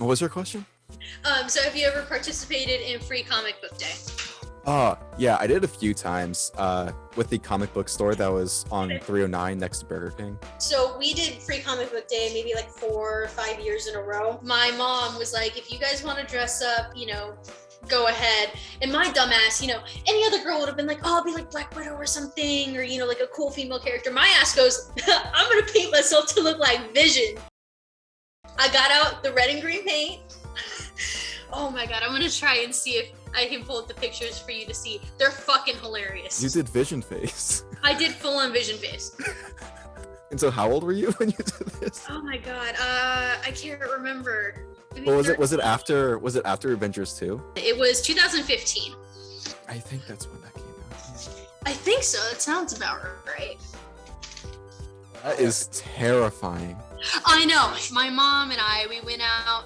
What was your question? So have you ever participated in Free Comic Book Day? Yeah, I did a few times with the comic book store that was on 309 next to Burger King. So we did Free Comic Book Day maybe like 4 or 5 years in a row. My mom was like, if you guys want to dress up, go ahead. And my dumbass, any other girl would have been like, oh, I'll be like Black Widow or something, or, like a cool female character. My ass goes, I'm going to paint myself to look like Vision. I got out the red and green paint. Oh my God, I'm going to try and see if I can pull up the pictures for you to see. They're fucking hilarious. You did Vision face. I did full on Vision face. And so how old were you when you did this? Oh my God, I can't remember. Well, was it after Avengers 2? It was 2015. I think that's when that came out. I think so. That sounds about right. That is terrifying. I know. My mom and we went out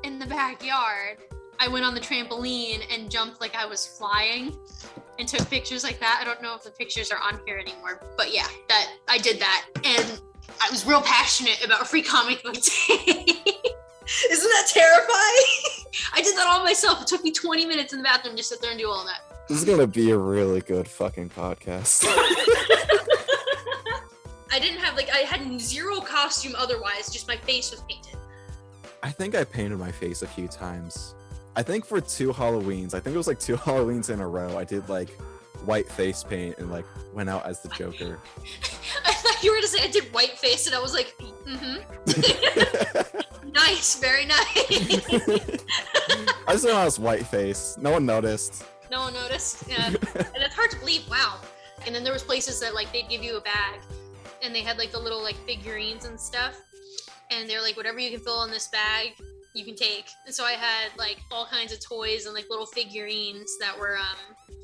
in the backyard. I went on the trampoline and jumped like I was flying and took pictures like that. I don't know if the pictures are on here anymore, but yeah, I did that. And I was real passionate about Free Comic Book Day. Isn't that terrifying? I did that all myself. It took me 20 minutes in the bathroom to sit there and do all that. This is gonna be a really good fucking podcast. I had zero costume otherwise, just my face was painted. I think I painted my face a few times. I think for 2 Halloweens, I think it was like 2 Halloweens in a row, I did like white face paint and like went out as the Joker. I thought you were gonna say I did white face and I was like, Nice, very nice. I just know I was white face. No one noticed. No one noticed. Yeah. And it's hard to believe, wow. And then there was places that like they'd give you a bag and they had like the little like figurines and stuff. And they're like, whatever you can fill in this bag, you can take. And so I had like all kinds of toys and like little figurines that were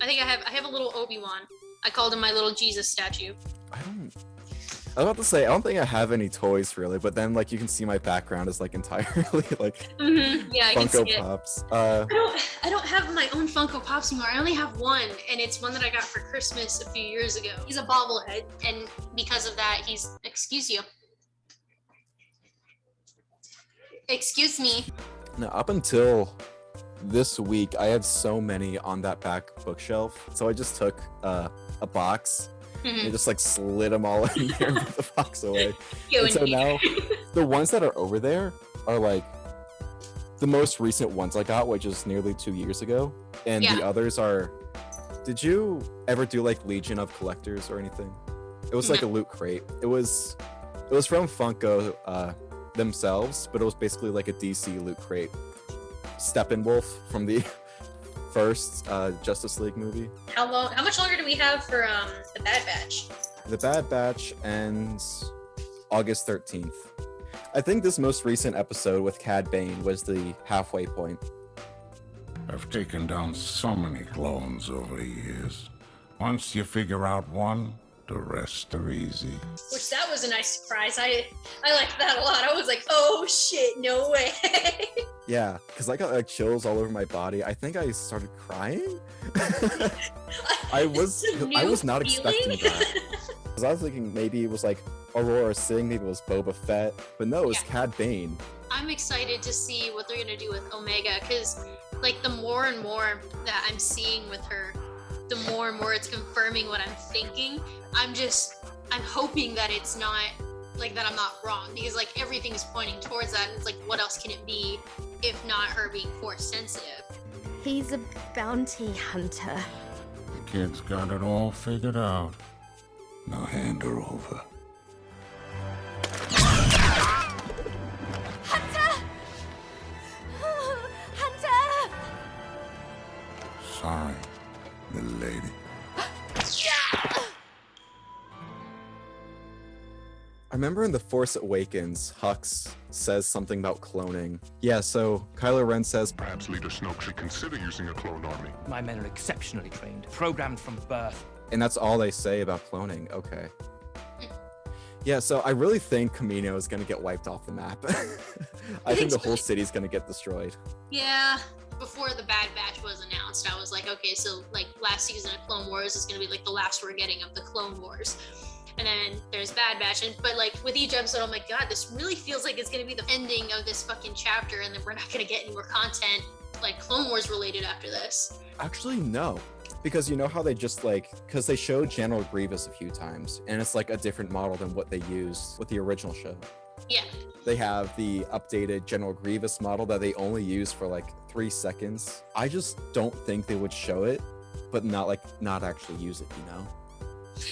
I think I have a little Obi-Wan. I called him my little Jesus statue. I was about to say, I don't think I have any toys really, but then like you can see my background is like entirely like Yeah, I can see Funko it. Pops. I don't have my own Funko Pops anymore. I only have one, and it's one that I got for Christmas a few years ago. He's a bobblehead, and because of that, excuse you. Excuse me. Now, up until this week, I had so many on that back bookshelf. So I just took a box and just like slid them all in there and put the box away. And so now the ones that are over there are like the most recent ones I got, which is nearly 2 years ago. And the others are, did you ever do like Legion of Collectors or anything? It was like a loot crate. It was from Funko themselves, but it was basically like a DC loot crate. Steppenwolf from the first Justice League movie. How much longer do we have for the Bad Batch? The Bad Batch ends August 13th. I think this most recent episode with Cad Bane was the halfway point. I've taken down so many clones over the years. Once you figure out one, the rest are easy. Which that was a nice surprise. I liked that a lot. I was like, oh shit, no way. Yeah, because I got like chills all over my body. I think I started crying. I was not expecting that. Because I was thinking maybe it was like Aurora Singh, maybe it was Boba Fett, but no, it was Cad Bane. I'm excited to see what they're gonna do with Omega, because like the more and more that I'm seeing with her, the more and more it's confirming what I'm thinking. I'm hoping that it's not like that I'm not wrong, because like everything is pointing towards that, and it's like, what else can it be if not her being force sensitive? He's a bounty hunter. The kid's got it all figured out. Now hand her over. Hunter! Hunter! Sorry, little lady. I remember in The Force Awakens, Hux says something about cloning. Yeah, so Kylo Ren says, perhaps Leader Snoke should consider using a clone army. My men are exceptionally trained, programmed from birth. And that's all they say about cloning. Okay. Yeah, so I really think Kamino is going to get wiped off the map. I think the whole city's going to get destroyed. Yeah. Before the Bad Batch was announced, I was like, okay, so like last season of Clone Wars is going to be like the last we're getting of the Clone Wars. and then there's Bad Batch. But like with each episode, I'm like, God, this really feels like it's gonna be the ending of this fucking chapter, and then we're not gonna get any more content like Clone Wars related after this. Actually, no. Because you know how they just because they showed General Grievous a few times, and it's like a different model than what they used with the original show. Yeah. They have the updated General Grievous model that they only use for like 3 seconds. I just don't think they would show it, but not actually use it, you know?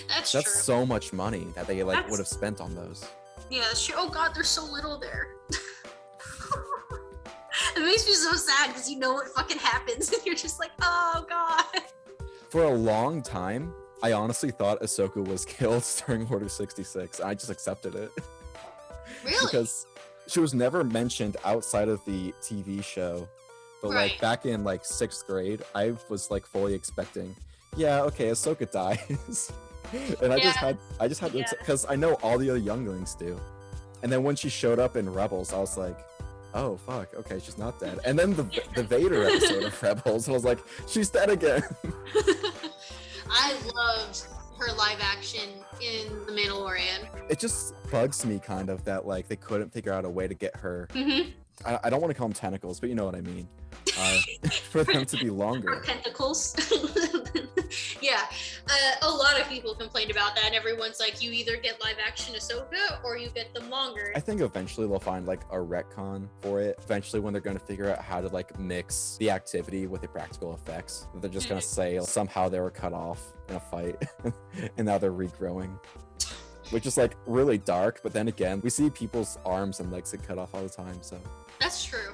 That's That's true. so much money that they That's- would have spent on those. Yeah, that's true. Oh God, there's so little there. It makes me so sad because you know what fucking happens, and you're just like, oh God. For a long time, I honestly thought Ahsoka was killed during Order 66. I just accepted it. Really? Because she was never mentioned outside of the TV show. But Right. back in 6th grade, I was fully expecting, yeah, okay, Ahsoka dies. And I just had to Yeah. accept, because I know all the other younglings do. And then when she showed up in Rebels, I was like, oh fuck, okay, she's not dead. And then the Vader episode of Rebels, I was like, she's dead again. I loved her live action in The Mandalorian. It just bugs me kind of that they couldn't figure out a way to get her. Mm-hmm. I don't want to call them tentacles, but you know what I mean. For them to be longer. Tentacles. Yeah. A lot of people complained about that, and everyone's like, you either get live action Ahsoka or you get them longer. I think eventually they'll find a retcon for it. Eventually, when they're going to figure out how to mix the activity with the practical effects, they're just going to say somehow they were cut off in a fight, and now they're regrowing. Which is really dark, but then again, we see people's arms and legs get cut off all the time, so. That's true.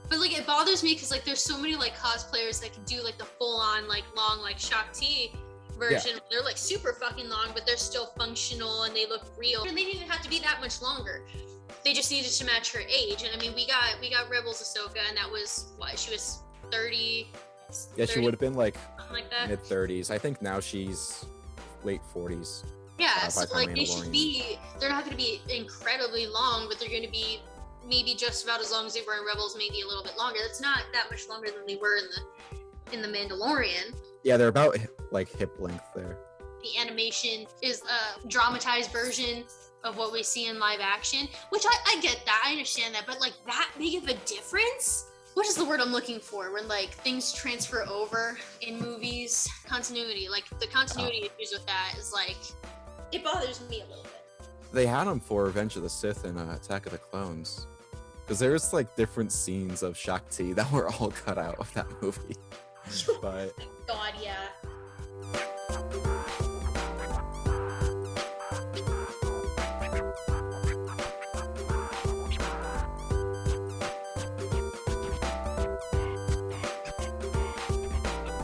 But it bothers me because there's so many cosplayers that can do the full-on long Shakti version. They're super fucking long, but they're still functional and they look real. And they didn't even have to be that much longer. They just needed to match her age. And I mean, we got Rebels Ahsoka, and that was what, she was 30. Yeah, she would have been something like that. mid 30s. I think now she's late 40s. Yeah, by so the time they should Mandalorian. be. They're not going to be incredibly long, but they're going to be maybe just about as long as they were in Rebels, maybe a little bit longer. That's not that much longer than they were in the Mandalorian. Yeah, they're about hip length there. The animation is a dramatized version of what we see in live action, which I get that, I understand that, but that big of a difference? What is the word I'm looking for when things transfer over in movies? Continuity. The continuity issues with that is it bothers me a little bit. They had them for Revenge of the Sith and Attack of the Clones. Because there's different scenes of Shakti that were all cut out of that movie. But God, yeah.